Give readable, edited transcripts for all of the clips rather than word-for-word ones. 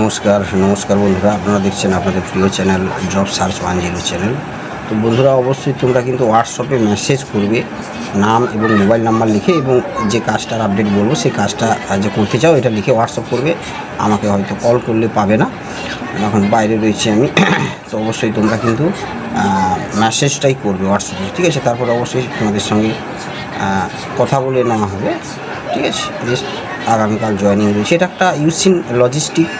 নমস্কার বন্ধুরা, আপনারা দেখছেন আপনাদের প্রিয় চ্যানেল জব সার্চ 101 চ্যানেল। তো বন্ধুরা, অবশ্যই তোমরা কিন্তু হোয়াটসঅ্যাপে মেসেজ করবে নাম এবং মোবাইল নাম্বার লিখে, এবং যে কাজটার আপডেট বলবো সেই কাজটা যে করতে চাও এটা লিখে হোয়াটসঅ্যাপ করবে। আমাকে হয়তো কল করলে পাবে না, এখন বাইরে রয়েছি আমি। তো অবশ্যই তোমরা কিন্তু মেসেজটাই করবে হোয়াটসঅ্যাপে, ঠিক আছে? তারপর অবশ্যই তোমাদের সঙ্গে কথা বলে নেওয়া হবে, ঠিক আছে? আগামীকাল জয়েনিং রয়েছে। এটা একটা ইউসিন লজিস্টিক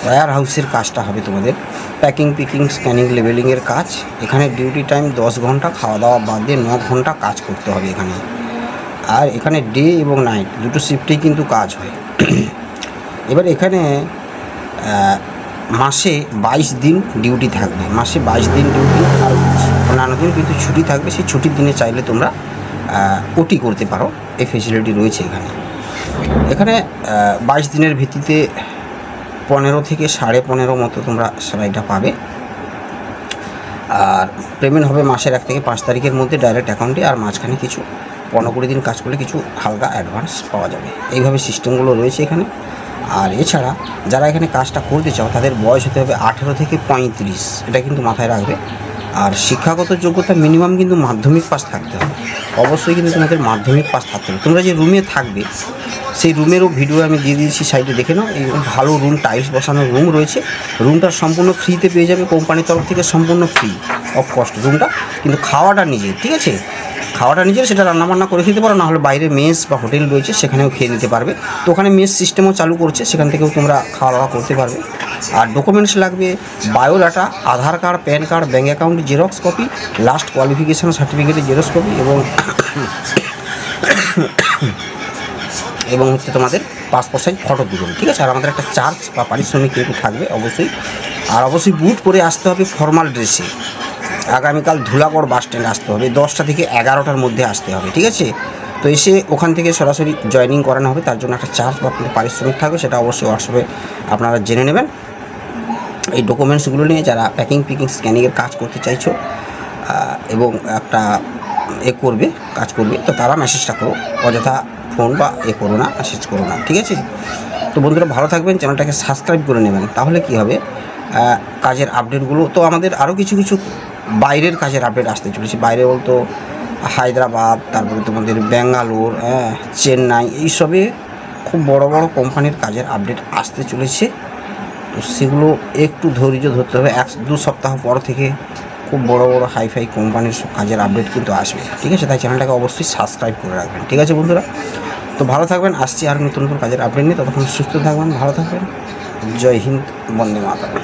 ওয়্যার হাউসের কাজটা হবে তোমাদের, প্যাকিং, পিকিং, স্ক্যানিং, লেবেলিংয়ের কাজ। এখানে ডিউটি টাইম 10 ঘন্টা, খাওয়া দাওয়া বাদ দিয়ে 9 ঘন্টা কাজ করতে হবে এখানে। আর এখানে ডে এবং নাইট দুটো শিফটেই কিন্তু কাজ হয়। এবার এখানে মাসে 22 দিন ডিউটি থাকবে, মাসে 22 দিন ডিউটি, আর অন্যান্য দিন কিন্তু ছুটি থাকবে। সেই ছুটির দিনে চাইলে তোমরা ওটি করতে পারো, এই ফেসিলিটি রয়েছে এখানে। এখানে 22 দিনের ভিত্তিতে 15 থেকে 15.5 মতো তোমরা স্যালারিটা পাবে। আর পেমেন্ট হবে মাসের 1 থেকে 5 তারিখের মধ্যে ডাইরেক্ট অ্যাকাউন্টে, আর মাঝখানে কিছু 15-20 দিন কাজ করলে কিছু হালকা অ্যাডভান্স পাওয়া যাবে। এইভাবে সিস্টেমগুলো রয়েছে এখানে। আর এছাড়া যারা এখানে কাজটা করতে চাও তাদের বয়স হতে হবে 18 থেকে 35, এটা কিন্তু মাথায় রাখবে। আর শিক্ষাগত যোগ্যতা মিনিমাম কিন্তু মাধ্যমিক পাস থাকতে হবে, অবশ্যই কিন্তু তোমাদের মাধ্যমিক পাস থাকতে হবে। তোমরা যে রুমে থাকবে সেই রুমেরও ভিডিও আমি দিয়ে দিয়েছি, সাইডে দেখে নাও। এই ভালো রুম, টাইলস বসানো রুম রয়েছে। রুমটা সম্পূর্ণ ফ্রিতে পেয়ে যাবে কোম্পানির তরফ থেকে, সম্পূর্ণ ফ্রি অফ কস্ট রুমটা। কিন্তু খাওয়াটা নিজের, ঠিক আছে? খাওয়াটা নিজের, সেটা রান্নাবান্না করে খেতে পারো, না হলে বাইরে মেস বা হোটেল রয়েছে সেখানেও খেয়ে নিতে পারবে। তো ওখানে মেস সিস্টেমও চালু করছে, সেখান থেকেও তোমরা খাওয়া দাওয়া করতে পারবে। আর ডকুমেন্টস লাগবে biodata, Aadhaar card, PAN card, bank account xerox copy, last qualification সার্টিফিকেটের জেরক্স কপি, এবং হচ্ছে তোমাদের পাসপোর্ট সাইজ ফটো তুলুন, ঠিক আছে? আর আমাদের একটা চার্জ বা পারিশ্রমিক কিন্তু থাকবে অবশ্যই। আর অবশ্যই বুট পরে আসতে হবে, ফর্মাল ড্রেসে। আগামীকাল ধুলাগড় বাস স্ট্যান্ড আসতে হবে, 10টা থেকে 11টার মধ্যে আসতে হবে, ঠিক আছে? তো এসে ওখান থেকে সরাসরি জয়েনিং করানো হবে, তার জন্য একটা চার্জ বা পারিশ্রমিক থাকবে, সেটা অবশ্যই হোয়াটসঅ্যাপে আপনারা জেনে নেবেন। এই ডকুমেন্টসগুলো নিয়ে যারা প্যাকিং, পিকিং, স্ক্যানিংয়ের কাজ করতে চাইছো এবং একটা কাজ করবে, তো তারা মেসেজটা করো, অযথা ফোন বা করো না, মেসেজ করো না, ঠিক আছে? তো বন্ধুরা, ভালো থাকবেন, চ্যানেলটাকে সাবস্ক্রাইব করে নেবেন। তাহলে কি হবে, কাজের আপডেটগুলো তো আমাদের আরও কিছু বাইরের কাজের আপডেট আসতে চলেছে। বাইরে বলতো হায়দ্রাবাদ, তারপরে তোমাদের ব্যাঙ্গালোর, চেন্নাই, এইসবে খুব বড় বড় কোম্পানির কাজের আপডেট আসতে চলেছে। তো সেগুলো একটু ধৈর্য ধরতে হবে, 1-2 সপ্তাহ পর থেকে খুব বড় বড় হাইফাই কোম্পানির কাজের আপডেট কিন্তু আসবে, ঠিক আছে? তাই চ্যানেলটাকে অবশ্যই সাবস্ক্রাইব করে রাখবেন, ঠিক আছে বন্ধুরা? তো ভালো থাকবেন, আসছি আর নতুন নতুন কাজের আপডেট নিয়ে। ততক্ষণ সুস্থ থাকবেন, ভালো থাকবেন। জয় হিন্দ, বন্দে মাতরম।